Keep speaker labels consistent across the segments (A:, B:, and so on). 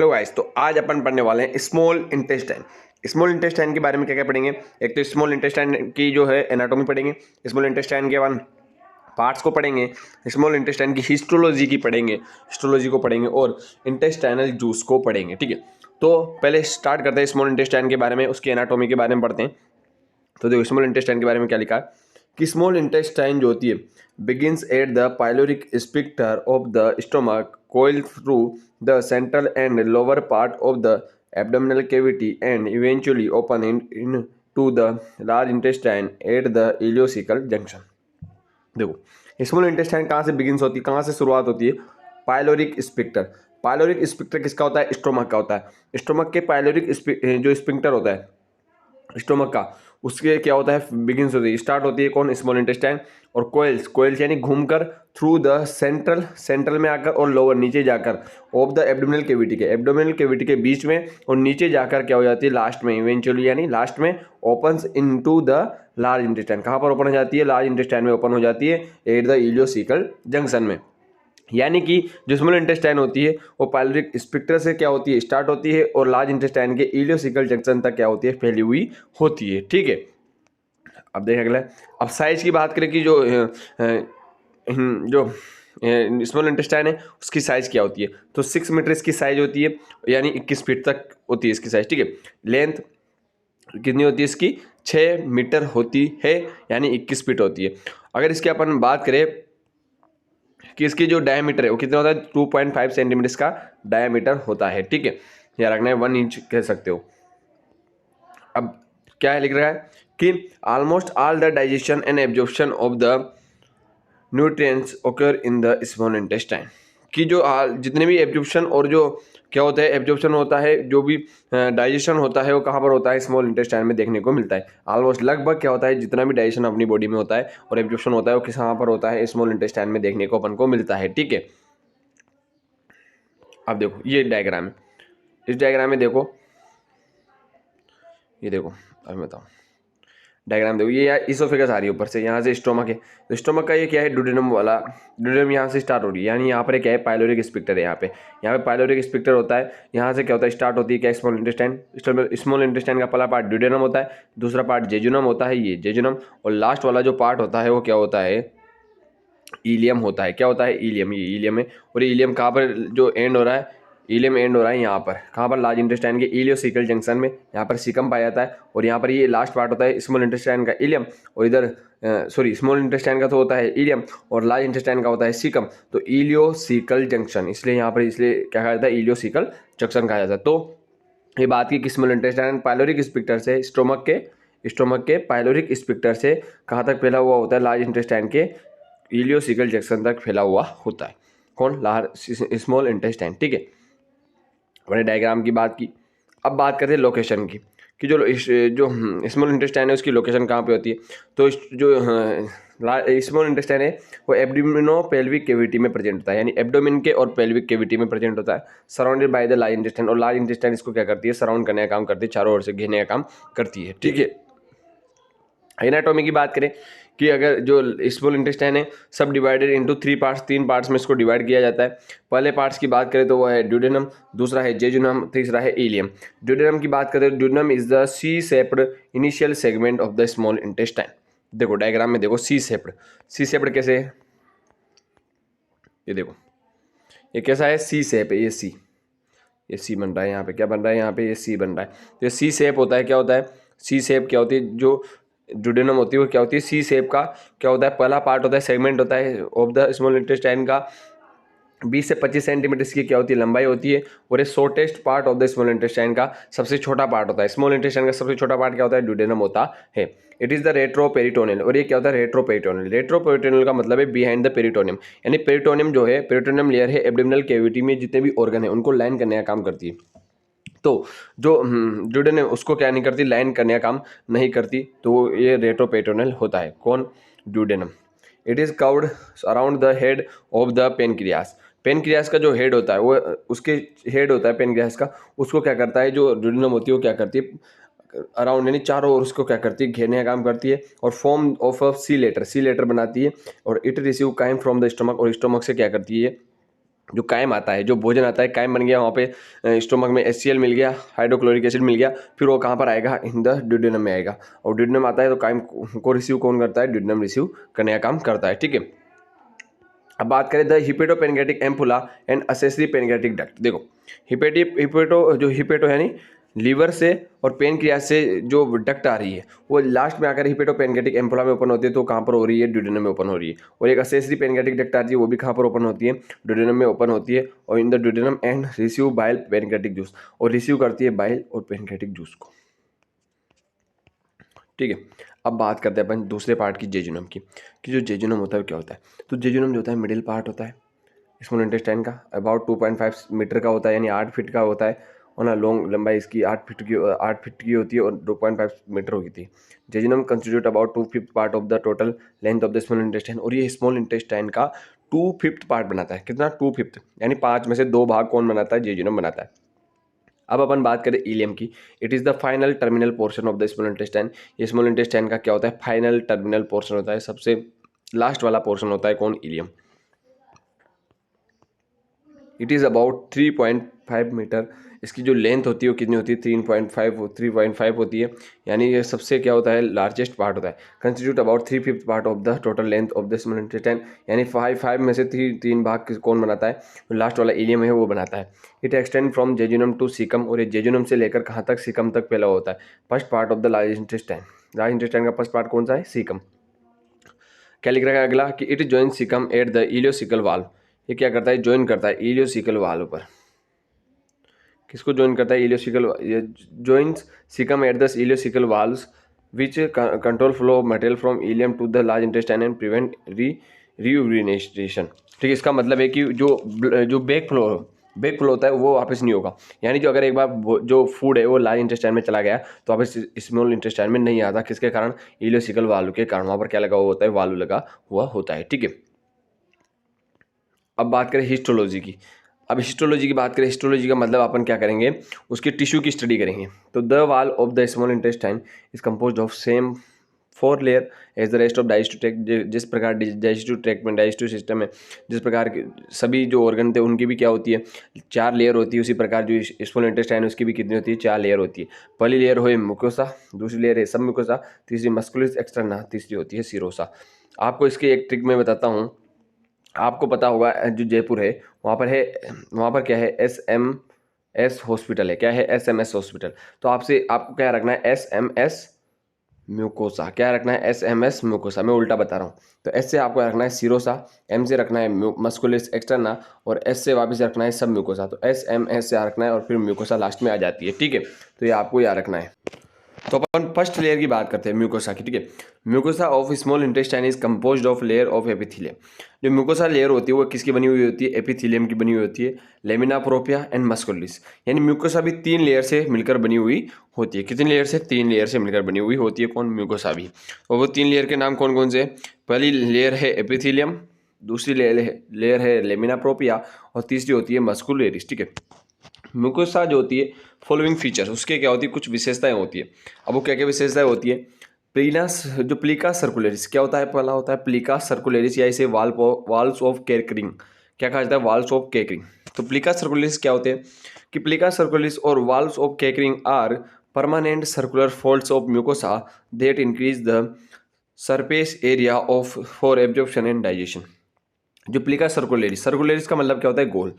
A: Hello guys, तो आज अपन पढ़ने वाले हैं स्मॉल इंटेस्टाइन। स्मॉल इंटेस्टाइन के बारे में क्या क्या पढ़ेंगे। एक तो स्मॉल इंटेस्टाइन की जो है एनाटॉमी पढ़ेंगे, स्मॉल इंटेस्टाइन के बाद पार्ट्स को पढ़ेंगे, स्मॉल इंटेस्टाइन की हिस्टोलॉजी की पढ़ेंगे, हिस्टोलॉजी को पढ़ेंगे और इंटेस्टाइनल जूस को पढ़ेंगे। ठीक है, तो पहले स्टार्ट करते हैं स्मॉल इंटेस्टाइन के बारे में, उसकी एनाटॉमी के बारे में पढ़ते हैं। तो देखो स्मॉल इंटेस्टाइन के बारे में क्या लिखा है कि स्मॉल इंटेस्टाइन जो होती है begins at the pyloric sphincter of the stomach, coils through the central and lower part of the abdominal cavity and eventually open into the large intestine at the ileocecal junction। देखो small intestine कहाँ से begins होती है, कहाँ से शुरुआत होती है। Pyloric sphincter. पाइलोरिक स्फिंक्टर किसका होता है? स्टोमक का होता है। स्टोमक के पाइलोरिक जो स्फिंक्टर होता है स्टोमक का, उसके क्या होता है, बिगिंस होती है, स्टार्ट होती है कौन? Small intestine. और कोयल्स, कोयल्स यानी घूमकर थ्रू द सेंट्रल में आकर और लोअर नीचे जाकर ऑफ द एब्डोमिनल केविटी के बीच में और नीचे जाकर क्या हो जाती है लास्ट में, इवेंचुअली यानी लास्ट में opens into the large intestine. कहाँ पर ओपन हो जाती है? लार्ज इंटेस्टाइन में ओपन हो जाती है एट द इलियोसिकल जंक्शन में। यानी कि जो स्मॉल इंटेस्टाइन होती है वो पाइलोरिक स्फिंक्टर से क्या होती है, स्टार्ट होती है और लार्ज इंटेस्टाइन के इलियोसिकल जंक्शन तक क्या होती है, फैली हुई होती है। ठीक है, अब देखें अगला। अब साइज की बात करें कि जो स्मॉल इंटेस्टाइन है उसकी साइज क्या होती है, तो 6 मीटर इसकी साइज होती है, यानी 21 फीट तक होती है इसकी साइज। ठीक है, लेंथ कितनी होती है इसकी? 6 मीटर होती है, यानी 21 फीट होती है। अगर इसकी अपन बात करें कि इसकी जो डायमीटर है वो कितना होता है, 2.5 सेंटीमीटर इसका डायमीटर होता है। ठीक है, याद रखना है, 1 इंच कह सकते हो। अब क्या है लिख रहा है कि almost all the digestion and absorption of the nutrients ओकर इन द स्मॉल इंटेस्टाइन, कि जो जितने भी एब्जॉर्प्शन और जो क्या होता है, एब्जॉर्प्शन होता है, जो भी डाइजेशन होता है वो कहाँ पर होता है? स्मॉल इंटेस्टाइन में देखने को मिलता है। ऑलमोस्ट लगभग क्या होता है, जितना भी डाइजेशन अपनी बॉडी में होता है और एब्जॉर्प्शन होता है वो कहाँ पर होता है? स्मॉल इंटेस्टाइन में देखने को अपन को मिलता है। ठीक है, अब देखो ये डायग्राम है, इस डायग्राम में देखो, ये देखो अब बताओ डायग्राम देखो, ये यार इसोफेगस आ रही है ऊपर से, यहाँ से स्टोमक है, तो स्टोमक का ये क्या है, डुडेनम वाला, डुडेनम यहाँ से स्टार्ट हो रही है, यानी यहाँ पर क्या है, पाइलोरिक स्फिंक्टर है। यहाँ पे पाइलोरिक स्फिंक्टर होता है, यहाँ से क्या होता है, स्टार्ट होती है क्या, स्मॉल इंटेस्टाइन। स्मॉल इंटेस्टाइन का पहला पार्ट डुडेनम होता है, दूसरा पार्ट जेजुनम होता है, ये जेजुनम, और लास्ट वाला जो पार्ट होता है वो क्या होता है, इलियम होता है। क्या होता है? इलियम, ये इलियम है। और ये इलियम कहाँ पर जो एंड हो रहा है, इलियम एंड हो रहा है यहाँ पर, कहाँ पर? लार्ज इंटेस्टाइन के इलियोसिकल जंक्शन में, यहाँ पर सीकम पाया जाता है। और यहाँ पर ये लास्ट पार्ट होता है स्मॉल इंटेस्टाइन का, इलियम, और इधर स्मॉल इंटेस्टाइन का तो होता है इलियम और लार्ज इंटेस्टाइन का होता है सीकम, तो इलियोसिकल जंक्शन, इसलिए यहाँ पर इसलिए क्या कहा जाता है, इलियोसिकल जंक्शन कहा जाता है। तो ये बात की कि स्मॉल इंटेस्टाइन पाइलोरिक स्फिंक्टर से, स्टोमक के पाइलोरिक स्फिंक्टर से कहाँ तक फैला हुआ होता है? लार्ज इंटेस्टाइन के इलियोसिकल जंक्शन तक फैला हुआ होता है। कौन? Small intestine. ठीक है, अपने डायग्राम की बात की। अब बात करते हैं लोकेशन की, कि जो स्मॉल इंटेस्टाइन है उसकी लोकेशन कहाँ पे होती है। तो जो स्मॉल इंटेस्टाइन है वो एब्डोमिनो पेल्विक कैविटी में प्रेजेंट होता है, यानी एब्डोमिन के और पेल्विक कैविटी में प्रेजेंट होता है, surrounded by the large intestine. और लार्ज इंटेस्टाइन इसको क्या करती है? सराउंड करने का काम करती है, चारों ओर से घेरने का काम करती है। ठीक है, एनाटॉमी की बात करें कि अगर जो स्मॉल इंटेस्टाइन है सब डिवाइडेड इनटू 3 पार्ट्स, 3 पार्ट्स में इसको डिवाइड किया जाता है। पहले पार्ट्स की बात करें तो वो है ड्यूडेनम, दूसरा है जेजुनम, तीसरा है इलियम। ड्यूडेनम की बात करें, duodenum is the C shaped initial segment of the small intestine. देखो डायग्राम में देखो, सी शेप्ड कैसे है, ये देखो ये कैसा है, सी शेप है, ये सी बन रहा है, यहाँ पे क्या बन रहा है, यहाँ पे ये सी बन रहा है। तो ये सी शेप होता है, क्या होता है सी शेप, क्या होती है, जो ड्यूडेनम होती है वो क्या होती है, सी शेप का क्या होता है, पहला पार्ट होता है, सेगमेंट होता है ऑफ द स्मॉल इंटेस्टाइन का, 20 से 25 सेंटीमीटर इसकी क्या होती है, लंबाई होती है। और ये shortest part of the small intestine का सबसे छोटा पार्ट होता है। स्मॉल इंटेस्टाइन का सबसे छोटा पार्ट क्या होता है, ड्यूडेनम होता है। इट इज द रेट्रोपेरिटोनियल, और ये क्या होता है, रेट्रोपेरिटोनियल। रेट्रोपेरिटोनियल का मतलब है बिहाइंड द पेरिटोनियम, यानी पेरिटोनियम जो है, पेरिटोनियम लेयर है एब्डोमिनल कैविटी में जितने भी ऑर्गन है उनको लाइन करने का काम करती है। तो जो ड्यूडेनम है उसको क्या नहीं करती, लाइन करने का काम नहीं करती, तो ये रेट्रोपेरिटोनियल होता है। कौन? Duodenum. It is curved around the head of the pancreas. Pancreas का जो हेड होता है वो, उसके हेड होता है पेनक्रियास का, उसको क्या करता है, जो ड्यूडेनम होती है वो क्या करती है, अराउंड यानी चारों ओर उसको क्या करती है, घेरने का काम करती है। और form of a C letter बनाती है। और it receive chyme from the stomach, और स्टमक से क्या करती है, जो कायम आता है, जो भोजन आता है, कायम बन गया वहाँ पे, स्टोमक में HCl मिल गया, हाइड्रोक्लोरिक एसिड मिल गया, फिर वो कहाँ पर आएगा, इन द ड्यूडेनम में आएगा। और ड्यूडेनम आता है तो कायम को रिसीव कौन करता है, ड्यूडेनम रिसीव करने का काम करता है, ठीक है। अब बात करें the hepatopancreatic ampulla and accessory pancreatic duct. देखो हिपेटो यानी लीवर से और पेनक्रियास से जो डक्ट आ रही है वो लास्ट में आकर हिपेटोपेनक्रेटिक एम्पुला में ओपन होती है, तो कहाँ पर हो रही है, ड्यूडेनम में ओपन हो रही है। और एक असेसरी पेनक्रेटिक डक्ट आती है, वो भी कहाँ पर ओपन होती है, ड्यूडेनम में ओपन होती है। और इन the duodenum and receive bile pancreatic juice, और रिसीव करती है बाइल और पेनक्रेटिक जूस को, ठीक है। अब बात करते हैं अपन दूसरे पार्ट की, जेजुनम की, कि जो जेजुनम होता है क्या होता है। तो जेजुनम जो होता है मिडिल पार्ट होता है स्मॉल इंटेस्टाइन का, अबाउट 2.5 मीटर का होता है, यानी 8 फीट का होता है। और ना लॉन्ग लंबाई इसकी 8 फीट की होती है और 2.5 मीटर होती है। Jejunum constitute about 2/5 part of the total length of the small intestine, और ये स्मॉल इंटेस्टाइन का 2/5 पार्ट बनाता है। कितना, 2/5, यानी 5 में से 2 भाग कौन बनाता है, जेजुनम बनाता है। अब अपन बात करें इलियम की, it is the final terminal portion of the small intestine. ये स्मॉल इंटेस्टाइन का क्या होता है, फाइनल टर्मिनल पोर्शन होता है, सबसे लास्ट वाला पोर्शन होता है कौन, ileum. It is about 3.5 metre. इसकी जो लेंथ होती है वो कितनी होती है, 3.5 होती है, यानी ये सबसे क्या होता है, लार्जेस्ट पार्ट होता है। Constitute about 3/5 part of the total length of the small intestine, यानी 5 में से 3 भाग कौन बनाता है, लास्ट वाला इलियम है वो बनाता है। It extend from jejunum to caecum, और ये जेजुनम से लेकर कहाँ तक, सीकम तक फैला होता है। First part of the large intestine, large intestine का फर्स्ट पार्ट कौन सा है, सीकम। क्या लिख रखा है अगला, कि it join caecum at the ileocaecal valve. ये क्या करता है, ज्वाइन करता है इलियोसिकल वाल्व पर। किसको ज्वाइन करता है, ileocaecal, joins caecum at the ileocaecal valves which control flow of material from ileum to the large intestine and prevent reurination. ठीक है, इसका मतलब है कि जो बैक फ्लो होता है वो वापस नहीं होगा, यानी जो अगर एक बार जो फूड है वो लार्ज इंटेस्टाइन में चला गया तो वापस स्मॉल इंटेस्टाइन में नहीं आता। किसके कारण, इलियोसिकल वाल्व के कारण। वहाँ पर क्या लगा हुआ होता है, वाल्व लगा हुआ होता है, ठीक है। अब बात करें हिस्टोलॉजी की। अब हिस्टोलॉजी की बात करें, हिस्टोलॉजी का मतलब अपन क्या करेंगे, उसके टिश्यू की स्टडी करेंगे। तो the wall of the small intestine is compose of same 4 layer as the rest of digestive tract. जिस प्रकार डाइजेस्टिव ट्रैक्ट में, डाइजेस्टिव सिस्टम में जिस प्रकार के सभी जो ऑर्गन थे उनकी भी क्या होती है, 4 लेयर होती है, उसी प्रकार जो स्मॉल इंटेस्टाइन है उसकी भी कितनी होती है, 4 लेयर होती है। पहली लेयर हो म्यूकोसा, दूसरी लेयर है सब म्यूकोसा, तीसरी मस्कुलस एक्सटर्ना, तीसरी होती है सीरोसा। आपको इसकी एक ट्रिक मैं बताता हूँ। आपको पता होगा जो जयपुर है वहाँ पर क्या है, SMS हॉस्पिटल है। क्या है, SMS हॉस्पिटल। तो आपको क्या रखना है, SMS म्यूकोसा। क्या रखना है, SMS म्यूकोसा। मैं उल्टा बता रहा हूँ। तो S से आपको रखना है सीरोसा, M से रखना है मस्कुलस एक्सटर्ना, और S से वापस रखना है सब म्यूकोसा। तो SMS से रखना है और फिर म्यूकोसा लास्ट में आ जाती है, ठीक है। तो ये आपको याद रखना है। तो अपन फर्स्ट लेयर की बात करते हैं, म्यूकोसा की, ठीक है। Mucosa of small intestine is composed of layer of epithelium. जो म्यूकोसा लेयर होती है वो किसकी बनी हुई होती है, एपिथेलियम की बनी हुई होती है, लेमिना प्रोपिया एंड मस्कुलिस। यानी म्यूकोसा भी 3 लेयर से मिलकर बनी हुई होती है। कितनी लेयर से, 3 लेयर से मिलकर बनी हुई होती है कौन, म्यूकोसा भी। और वो 3 लेयर के नाम कौन कौन से, पहली लेयर है एपिथेलियम, दूसरी लेयर है लेमिना प्रोपिया, और तीसरी होती है मस्कुलरिस, ठीक है। म्यूकोसा जो होती है, फॉलोइंग फीचर्स, उसके क्या होती है, कुछ विशेषताएं होती है। अब वो क्या क्या विशेषताएं होती है, प्लीका सर्कुलरिस क्या होता है, पहला होता है प्लीका सर्कुलरिस, या इसे वाल्स ऑफ केकरिंग, क्या कहा जाता है, वाल्स ऑफ केकरिंग। तो प्लीका सर्कुलरिस क्या होते हैं, कि plicae circulares or valves of Kerckring are permanent circular folds of mucosa that increase the surface area of for absorption and digestion. जो प्लीका सर्कुलरिस का मतलब क्या होता है, गोल।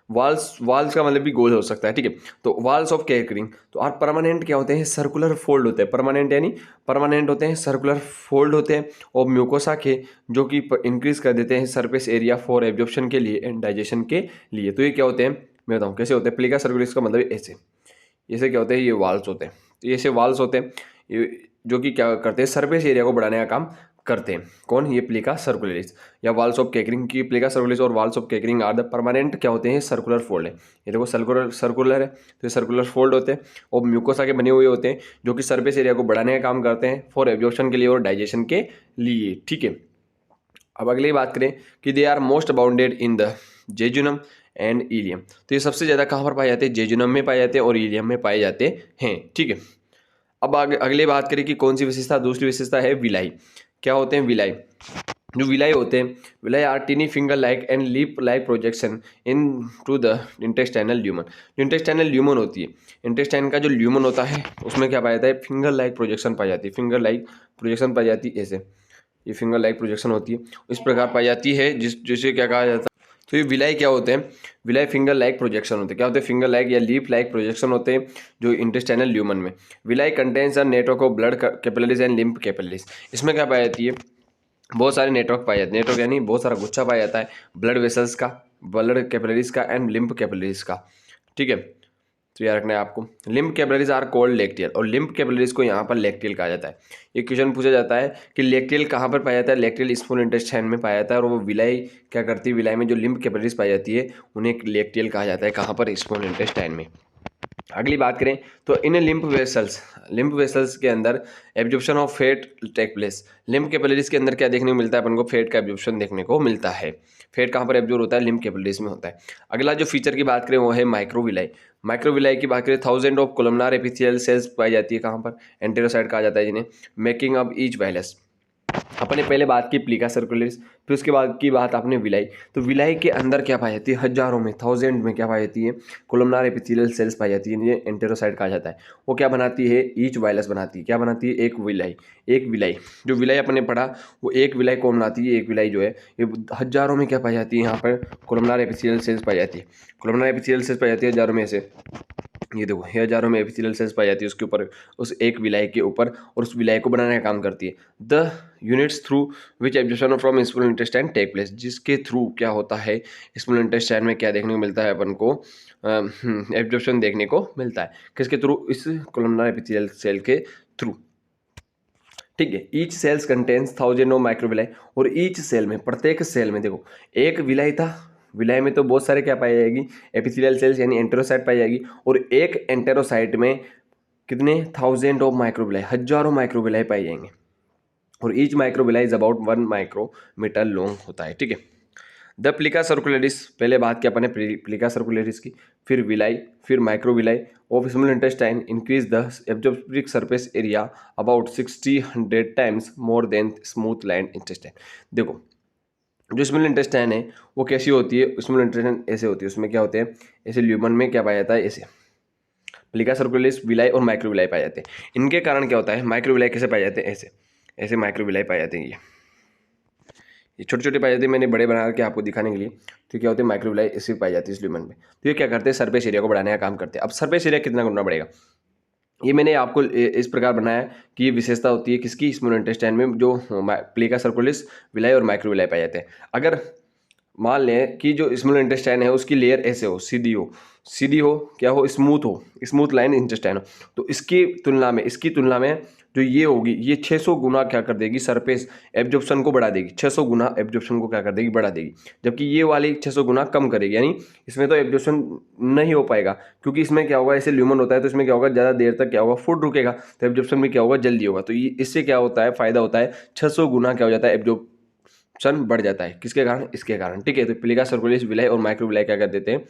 A: वाल्स का मतलब भी गोल हो सकता है, ठीक है। तो वाल्स ऑफ केकरिंग, तो और परमानेंट क्या होते हैं, सर्कुलर फोल्ड होते हैं। परमानेंट यानी परमानेंट होते हैं, सर्कुलर फोल्ड होते हैं और म्यूकोसा के, जो कि इंक्रीज कर देते हैं सरफेस एरिया फॉर एब्जॉर्प्शन के लिए एंड डाइजेशन के लिए। तो ये क्या होते हैं, मैं बताऊँ कैसे होते हैं। प्लीका सर्कुलरिस का मतलब ऐसे क्या होते हैं, ये वाल्स होते हैं। तो ऐसे वाल्स होते हैं जो कि क्या करते हैं, सरफेस एरिया को बढ़ाने का काम करते हैं। कौन, ये प्लीका सर्कुलरिस या वाल्स ऑफ केकरिंग की। Plicae circulares or valves of Kerckring are the permanent क्या होते हैं, सर्कुलर फोल्ड है। ये देखो सर्कुलर है, तो ये सर्कुलर फोल्ड होते हैं और म्यूकोसा के बने हुए होते हैं, जो कि सरफेस एरिया को बढ़ाने का काम करते हैं फॉर एब्जॉर्प्शन के लिए और डाइजेशन के लिए, ठीक है। अब अगली बात करें कि they are most abounded in the jejunum and ileum. तो ये सबसे ज़्यादा कहाँ पर पाए जाते हैं, जेजुनम में पाए जाते हैं और इलियम में पाए जाते हैं, ठीक है। अब अगले बात करें कि कौन सी विशेषता, दूसरी विशेषता है विलाई। क्या होते हैं विलाई, जो विलाई होते हैं, villi are tiny finger like and leaf like projection into the intestinal lumen. जो इंटेस्टाइनल ल्यूमन होती है, इंटेस्टाइन का जो ल्यूमन होता है उसमें क्या पाया जाता है, फिंगर लाइक प्रोजेक्शन पाई जाती है, फिंगर लाइक प्रोजेक्शन पाई जाती है। ऐसे ये फिंगर लाइक प्रोजेक्शन होती है, इस प्रकार पाई जाती है जिसे क्या कहा जाता है। तो ये विलाई क्या होते हैं, विलाई फिंगर लाइक प्रोजेक्शन होते हैं। क्या होते हैं, फिंगर लाइक या लीप लाइक प्रोजेक्शन होते हैं जो इंटेस्टाइनल ल्यूमन में। Villi contains a network of blood capillaries and lymph capillaries. इसमें क्या पाई जाती है, बहुत सारे नेटवर्क पाए जाते हैं, नेटवर्क यानी बहुत सारा गुच्छा पाया जाता है ब्लड वेसल्स का, ब्लड कैपिलरीज का एंड लिम्फ कैपिलरीज का। ठीक है, तो याद रखना है आपको। लिम्फ कैपिलरीज आर कोल्ड लेक्टियल, और लिम्फ कैपिलरीज को यहाँ पर लेक्टियल कहा जाता है। ये क्वेश्चन पूछा जाता है कि लेक्टियल कहाँ पर पाया जाता है, लेक्टियल स्मॉल इंटेस्टाइन में पाया जाता है, और वो विलाई क्या करती है, विलाई में जो लिम्फ कैपिलरीज पाई जाती है उन्हें लेक्टियल कहा जाता है। कहाँ पर, स्मॉल इंटेस्टाइन में। अगली बात करें तो इन लिम्फ वेसल्स के अंदर absorption of fat take place. Lymph capillaries के अंदर क्या देखने को मिलता है अपन को, फैट का एब्जॉर्प्शन देखने को मिलता है। फैट कहाँ पर एब्जॉर्ब होता है, लिम्फ कैपिलरीज में होता है। अगला जो फीचर की बात करें वो है माइक्रोविलाई। माइक्रोविलाई की बात करें, 1000 ऑफ कोलमनार एपिथेलियल सेल्स पाई जाती है। कहाँ पर, एंटेरोसाइट कहा जाता है जिन्हें, मेकिंग अप ईच वायलस। अपने पहले बात की प्लीका सर्कुलरिस, फिर उसके बाद की बात आपने विलाई। तो विलाई के अंदर क्या पाई जाती है, हजारों में, 1000 में क्या पाई जाती है, कोलमनार एपिथेलियल सेल्स पाई जाती है, ये एंटेरोसाइट कहा जाता है। वो क्या बनाती है, ईच वायलस बनाती है। क्या बनाती है, एक विलाई। एक विलाई, जो विलाई अपने पढ़ा वो एक विलाई कौन बनाती है, एक विलाई जो है ये हजारों में क्या पाई जाती है, यहाँ पर कोलमनार एपिथेलियल सेल्स पाई जाती है। कोलमनार एपिथेलियल सेल्स पाई जाती है हजारों में से। ये देखो, ये हजारों में एपिथेलियल सेल्स पाई जाती है उसके ऊपर, उस एक विलाई के ऊपर, और उस विलाई को बनाने का काम करती है। The units through which absorption from small intestine take place, जिसके थ्रू क्या होता है, स्मॉल इंटेस्टाइन में क्या देखने को मिलता है अपन को, एब्जॉर्प्शन देखने को मिलता है। किसके थ्रू, इस कोलमनार एपिथेलियल सेल के थ्रू। ठीक है, each cells contains 1000 of microvilli, और ईच सेल में, प्रत्येक सेल में देखो, एक विलाई था, विलाई में तो बहुत सारे क्या पाई जाएगी, एपिथेलियल सेल्स यानी एंटेरोसाइट पाई जाएगी, और एक एंटेरोसाइट में कितने, 1000 ऑफ माइक्रोविलाई, हजारों माइक्रोविलाई पाई जाएंगे, और each microvilli is about 1 micrometre long होता है। ठीक है, द प्लिका सर्कुलरिस, पहले बात की अपने प्लिका सर्कुलरिस की, फिर विलाई, फिर microvilli of small intestine increase the absorptive surface area about 60-100 times more than smooth land intestine. देखो, जो स्मॉल इंटेस्टाइन है वो कैसी होती है, स्मॉल इंटेस्टाइन ऐसे होती है, उसमें क्या होते हैं, ऐसे ल्यूमन में क्या पाया जाता है, ऐसे प्लिका सर्कुलरिस, विलाई और माइक्रोविलाई पाए जाते हैं। इनके कारण क्या होता है, माइक्रोविलाई कैसे पाए जाते हैं, ऐसे ऐसे माइक्रोविलाई पाए जाते हैं। ये छोटे छोटे पाए जाते हैं, मैंने बड़े बना के आपको दिखाने के लिए। तो क्या होते हैं, माइक्रोविलाई ऐसे पाई जाती है इस ल्यूमन में। तो ये क्या करते हैं, सरफेस एरिया को बढ़ाने का काम करते हैं। अब सरफेस एरिया कितना करना पड़ेगा, ये मैंने आपको इस प्रकार बनाया कि ये विशेषता होती है किसकी, स्मॉल इंटेस्टाइन में, जो प्लिका सर्कुलरिस, विलाई और माइक्रोविलाई पाए जाते हैं। अगर मान लें कि जो स्मॉल इंटेस्टाइन है उसकी लेयर ऐसे हो, सीधी हो, क्या हो, स्मूथ लाइन इंटेस्टाइन हो, तो इसकी तुलना में जो ये होगी, ये 600 गुना क्या कर देगी, सरफेस एब्जॉर्प्शन को बढ़ा देगी, 600 गुना एब्जॉर्प्शन को क्या कर देगी, बढ़ा देगी। जबकि ये वाली 600 गुना कम करेगी, यानी इसमें तो एब्जॉर्प्शन नहीं हो पाएगा, क्योंकि इसमें क्या होगा, ऐसे ल्यूमन होता है तो इसमें क्या होगा, ज़्यादा देर तक क्या होगा, फूड रुकेगा, तो एब्जॉर्प्शन में क्या होगा, जल्दी होगा। तो ये इससे क्या होता है, फायदा होता है, 600 गुना क्या हो जाता है, एब्जॉर्प्शन बढ़ जाता है। किसके कारण, इसके कारण। ठीक है, तो प्लिका सर्कुलरिस, विलाई और माइक्रोविलाई क्या कर देते हैं,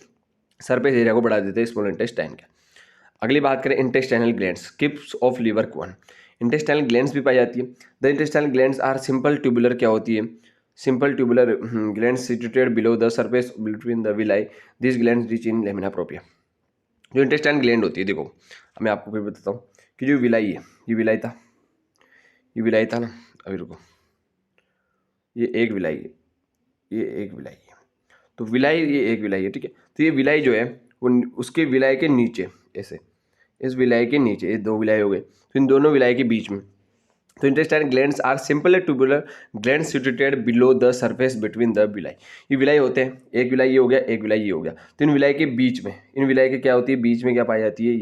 A: सरफेस एरिया को बढ़ा देते हैं स्मॉल इंटेस्टाइन का। अगली बात करें intestinal glands, crypts of Lieberkuhn. Intestinal glands भी पाई जाती है। The intestinal glands are simple tubular, क्या होती है, simple tubular glands situated below the surface between the villi, this glands rich in lamina propria. जो इंटेस्टाइनल ग्लैंड होती है, देखो मैं आपको फिर बताता हूँ कि जो विलाई है, ये विलाई था ना, अभी रुको, ये एक विलाई है, ये एक विलाई है, तो विलाई, ये एक विलाई है। ठीक है, तो ये विलाई जो है वो उसके विलाई के नीचे, ऐसे इस विलाई के नीचे, ये दो विलाई हो गए, तो इन दोनों विलाई के बीच में, तो intestine glands are simple tubular glands situated below the surface between the villi. ये विलाई होते हैं, एक विलाई ये हो गया, एक विलाई ये हो गया, तो इन विलाई के बीच में, इन विलाई के क्या होती है, बीच में क्या पाई जाती है,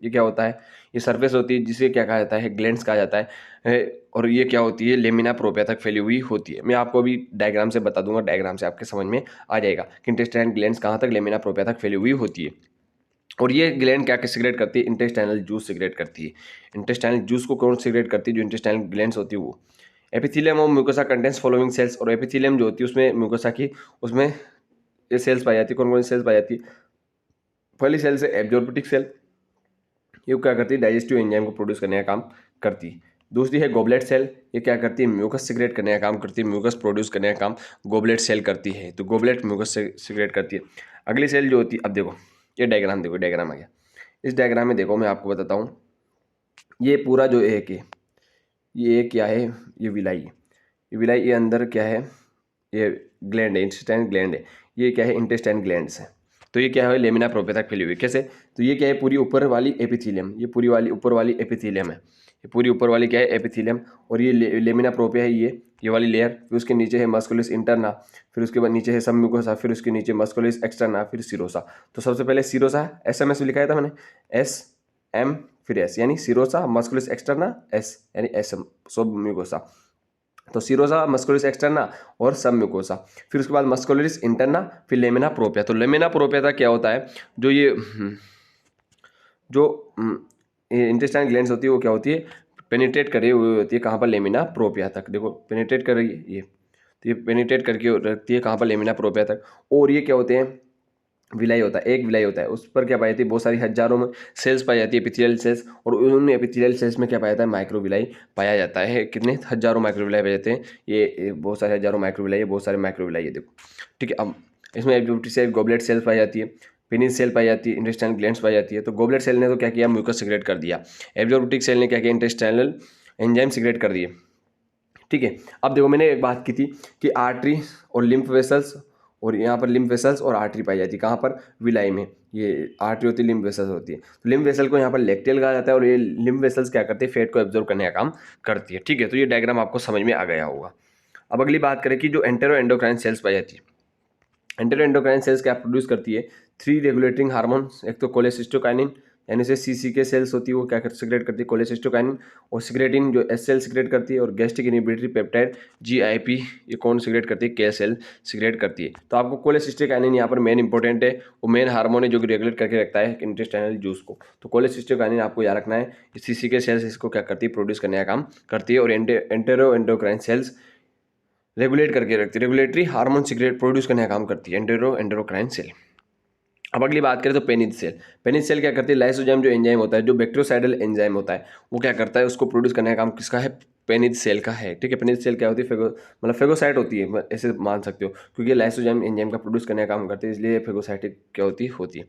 A: ये क्या होता है, ये सरफेस होती है, जिसे क्या कहा जाता है, ग्लैंड्स कहा जाता है। और ये क्या होती है, लेमिना प्रोपिया तक फैली हुई होती है। मैं आपको अभी डायग्राम से बता दूंगा, डायग्राम से आपके समझ में आ जाएगा कि इंटेस्टाइन ग्लैंड्स कहाँ तक, लेमिना प्रोपिया तक फैली हुई होती है। और ये ग्लैंड क्या सिक्रेट करती है, इंटेस्टाइनल जूस सिक्रेट करती है। इंटेस्टाइनल जूस को कौन सिक्रेट करती है, जो इंटेस्टाइनल ग्लैंड्स होती है वो। एपिथेलियम और म्यूकोसा कंटेंट्स फॉलोइंग सेल्स, और एपिथेलियम जो होती है उसमें म्यूकोसा की, उसमें ये सेल्स पाई जाती है। कौन कौन सी सेल्स पाई जाती है, पहली सेल्स है एब्जॉर्प्टिक सेल, ये क्या करती है, डाइजेस्टिव एंजाइम को प्रोड्यूस करने का काम करती है। दूसरी है गोबलेट सेल, ये क्या करती है, म्यूकस सिक्रेट करने का काम करती है, म्यूकस प्रोड्यूस करने का काम गोबलेट सेल करती है, तो गोबलेट म्यूकस सिक्रेट करती है। अगली सेल जो होती है, अब देखो ये डायग्राम देखो, डायग्राम आ गया। इस डायग्राम में देखो मैं आपको बताता हूँ, ये पूरा जो एक है, ये क्या है, ये विलाई, ये विलाई, ये अंदर क्या है, ये ग्लैंड है, इंटेस्टाइन ग्लैंड है, ये क्या है, इंटेस्टाइन ग्लैंड्स है। तो ये क्या है, लेमिना प्रोपिया तक फैली हुई, कैसे, तो ये क्या है, पूरी ऊपर वाली एपिथेलियम, ये पूरी वाली ऊपर वाली एपिथेलियम है, ये पूरी ऊपर वाली क्या है, एपिथेलियम, और ये लेमिना प्रोपिया है, ये वाली लेयर, फिर उसके नीचे है मस्कुलस इंटरना, फिर उसके बाद नीचे है सब म्यूकोसा, फिर उसके नीचे मस्कुलस एक्सटर्ना, फिर सिरोसा। तो सबसे पहले सिरोसा, SMS लिखाया था मैंने, SM फिर S, यानी सिरोसा मस्कुलस एक्सटर्ना, S यानी SM सब म्यूकोसा। तो सिरोसा, मस्कुलरिस एक्सटर्ना और सब म्यूकोसा, फिर उसके बाद मस्कुलरिस इंटरना, फिर लेमिना प्रोपिया। तो लेमिना प्रोपिया का क्या होता है, जो ये जो इंटेस्टाइन ग्लैंड्स होती है वो क्या होती है, पेनिट्रेट कर रही हुई होती है, कहाँ पर, लेमिना प्रोपिया तक। देखो पेनिट्रेट कर रही है ये, तो ये पेनिट्रेट करके रखती है कहाँ पर, लेमिना प्रोपिया तक। और ये क्या होते हैं, विलाई होता है, एक विलाई होता है, उस पर क्या पाई जाती है, बहुत सारी हजारों में सेल्स पाई जाती है, एपिथेलियल सेल्स, और उन एपिथेलियल सेल्स में क्या पाया जाता है, माइक्रोविलाई पाया जाता है। कितने हजारों माइक्रोविलाई पाए जाते हैं, ये बहुत सारे हजारों माइक्रोविलाई, बहुत सारे माइक्रोविलाई है, देखो ठीक है। अब इसमें एब्जॉर्प्टिव सेल, गोबलेट सेल्स पाई जाती है, पेनिस सेल पाई जाती है, इंटेस्टाइनल ग्लैंड्स पाई जाती है। तो गोबलेट सेल ने तो क्या किया, म्यूकस सिक्रेट कर दिया, एब्जॉर्प्टिव सेल ने क्या किया, इंटेस्टाइनल एंजाइम सिक्रेट कर दिए, ठीक है। अब देखो मैंने एक बात की थी कि आर्टरी और लिम्फ वेसल्स, और यहाँ पर लिम्फ वेसल्स और आर्टरी पाई जाती है, कहाँ पर, विलाई में, ये आर्टरी होती है, लिम्फ वेसल्स होती है। तो लिम्फ वेसल को यहाँ पर लैक्टियल कहा जाता है, और ये लिम्फ वेसल्स क्या करती है, फैट को एब्जॉर्ब करने का काम करती है, ठीक है। तो ये डायग्राम आपको समझ में आ गया होगा। अब अगली बात करें कि जो एंटेरो एंडोक्राइन सेल्स पाई जाती है, एंटेरो एंडोक्राइन सेल्स क्या प्रोड्यूस करती है, 3 रेगुलेटिंग हार्मोन्स, एक तो कोलेसिस्टोकाइनिन, यानी से CCK सेल्स होती है, वो क्या सिक्रेट करती है, कोलेसिस्टोकाइनिन, और सिक्रेटिन जो S सेल सिक्रेट करती है, और गैस्ट्रिक इनहिबिटरी पेप्टाइड GIP, ये कौन सिक्रेट करती है, K सेल सिक्रेट करती है। तो आपको कोलेसिस्टोकाइनिन यहाँ पर मेन इंपॉर्टेंट है, वो मेन हार्मोन है जो कि रेगुलेट करके रखता है इंटेस्टाइनल जूस को। तो कोलेसिस्टोकाइनिन आपको याद रखना है, CCK सेल्स इसको क्या करती है, प्रोड्यूस करने का काम करती है, और एंटेरो एंडोक्राइन सेल्स रेगुलेट करके रखती है, रेगुलेटरी हार्मोन सिक्रेट प्रोड्यूस करने का काम करती है एंडोक्राइन सेल। अब अगली बात करें तो पेनिस सेल, पेनिस सेल क्या करती है, लाइसोजाइम जो एंजाइम होता है, जो बैक्टीरियोसाइडल एंजाइम होता है, वो क्या करता है, उसको प्रोड्यूस करने का काम किसका है, पेनिस सेल का है, ठीक है। पेनिस सेल क्या होती है, मतलब फेगोसाइट होती है, ऐसे मान सकते हो, क्योंकि लाइसोजाइम एंजाइम का प्रोड्यूस करने का काम करते हैं, इसलिए फेगोसाइटिक क्या होती है।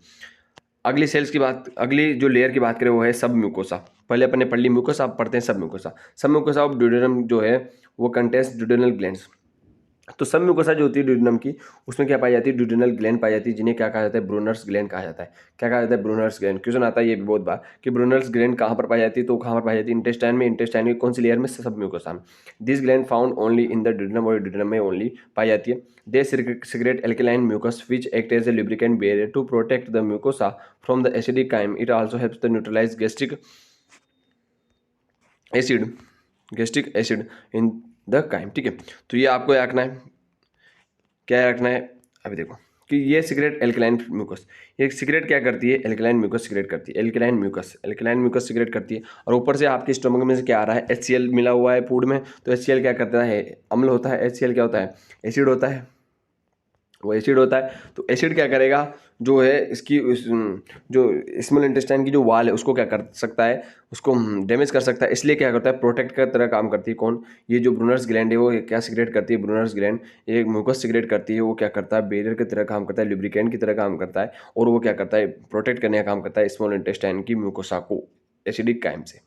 A: अगली सेल्स की बात, अगली जो लेयर की बात करें वो है सब म्यूकोसा। पहले अपने पढ़ ली म्यूकोसा, अब पढ़ते हैं सब म्यूकोसा। सब म्यूकोसा ऑफ ड्यूडेनम जो है वो कंटेस्ट ड्यूडेनल ग्लैंड्स। तो सब म्यूकोसा जो होती है ड्यूडेनम की, उसमें क्या पाई जाती है, ड्यूडेनल ग्लैंड पाई जाती है, जिन्हें क्या कहा जाता है, ब्रूनर्स ग्लैंड कहा जाता है। क्या कहा जाता है, ब्रूनर्स ग्लैंड। क्वेश्चन आता है ये भी बहुत बार कि ब्रूनर्स ग्लैंड कहाँ पर पाई जाती है, तो कहाँ पर पाई जाती है, इंटेस्टाइन में, इंटेस्टाइन की कौन सी लेयर में, सब म्यूकोसा में। This gland found only in the duodenum, और ड्यूडेनम में ओनली पाई जाती है। They secrete alkaline mucus which act as a lubricant barrier to protect the mucosa from the acidic chyme. It also helps the neutralize gastric acid in the chyme, ठीक है। तो ये आपको याद रखना है, क्या रखना है, अभी देखो कि ये सिक्रेट एल्कलाइन म्यूकस, ये सिक्रेट क्या करती है, एल्कलाइन म्यूकस सिक्रेट करती है, एल्कलाइन म्यूकस सिक्रेट करती है। और ऊपर से आपके स्टमक में से क्या आ रहा है, HCl मिला हुआ है फूड में, तो HCl क्या करता है, अम्ल होता है, HCl क्या होता है, एसिड होता है, वो एसिड होता है। तो एसिड क्या करेगा, जो है इसकी जो स्मॉल इंटेस्टाइन की जो वाल है उसको क्या कर सकता है, उसको डैमेज कर सकता है, इसलिए क्या करता है, प्रोटेक्ट का तरह काम करती है। कौन, ये जो ब्रूनर्स ग्लैंड है वो क्या सिक्रेट करती है, ब्रूनर्स ग्लैंड एक म्यूकस सिक्रेट करती है, वो क्या करता है, बैरियर की तरह काम करता है, लुब्रिकेंट की तरह काम करता है, और वो क्या करता है, प्रोटेक्ट करने का काम करता है स्मॉल इंटेस्टाइन की म्यूकोसा को एसिडिक काइम से,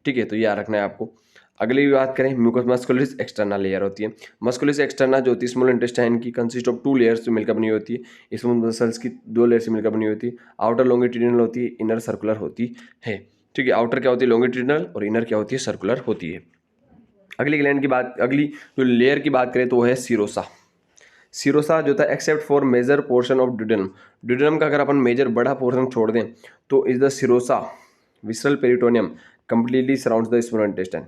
A: ठीक है। तो ये याद रखना है आपको। अगली बात करें, म्यूकस मस्कुलस एक्सटर्नल लेयर होती है। मस्कुलस एक्सटर्नल जो होती है स्मॉल इंटेस्टाइन की, कंसिस्ट ऑफ 2 लेयर्स से मिलकर बनी होती है। स्मॉल मसल्स की 2 लेयर से मिलकर बनी होती है। आउटर लॉन्गिट्यूडिनल होती है, इनर सर्कुलर होती है, ठीक है। आउटर क्या होती है, लॉन्गिट्यूडिनल, और इनर क्या होती है, सर्कुलर होती है। अगली ग्लैंड की बात, अगली जो लेयर की बात करें तो वो है सिरोसा। सिरोसा जो था except for major portion of duodenum, duodenum का अगर अपन मेजर बड़ा पोर्शन छोड़ दें तो is the serosa visceral peritoneum completely surrounds the small intestine.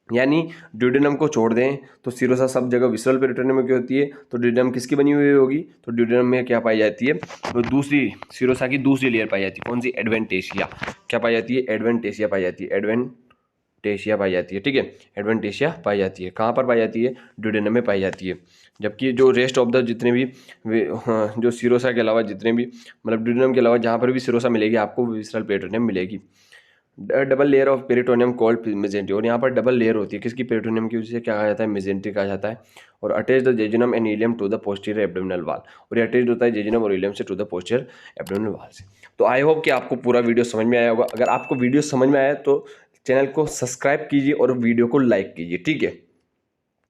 A: यानी ड्यूडेनम को छोड़ दें तो सिरोसा सब जगह विसरल पेरिटोनियम में क्या होती है, तो ड्यूडेनम किसकी बनी हुई होगी, तो ड्यूडेनम में क्या पाई जाती है, तो दूसरी सिरोसा की दूसरी लेयर पाई जाती है, कौन सी, एडवेंटेशिया, क्या पाई जाती है, एडवेंटेशिया पाई जाती है, एडवेंटेशिया पाई जाती है, ठीक है। एडवेंटेशिया पाई जाती है, कहाँ पर पाई जाती है, ड्यूडेनम में पाई जाती है। जबकि जो रेस्ट ऑफ द जितने भी जो सिरोसा के अलावा जितने भी मतलब ड्यूडेनम के अलावा जहाँ पर भी सिरोसा मिलेगी आपको विसरल पेरिटोनियम मिलेगी। Double layer of peritoneum called mesentery, और यहाँ पर डबल लेयर होती है किसकी, पेरिटोनियम की, उसे क्या कहा जाता है, मेजेंटी कहा जाता है। और attach the jejunum and ileum to the posterior abdominal wall, और ये अटैच होता है जेजुनम और इलियम से टू द पोस्टीरियर एब्डोमिनल वाल से। तो आई होप कि आपको पूरा वीडियो समझ में आया होगा। अगर आपको वीडियो समझ में आया तो चैनल को सब्सक्राइब कीजिए और वीडियो को लाइक कीजिए, ठीक है।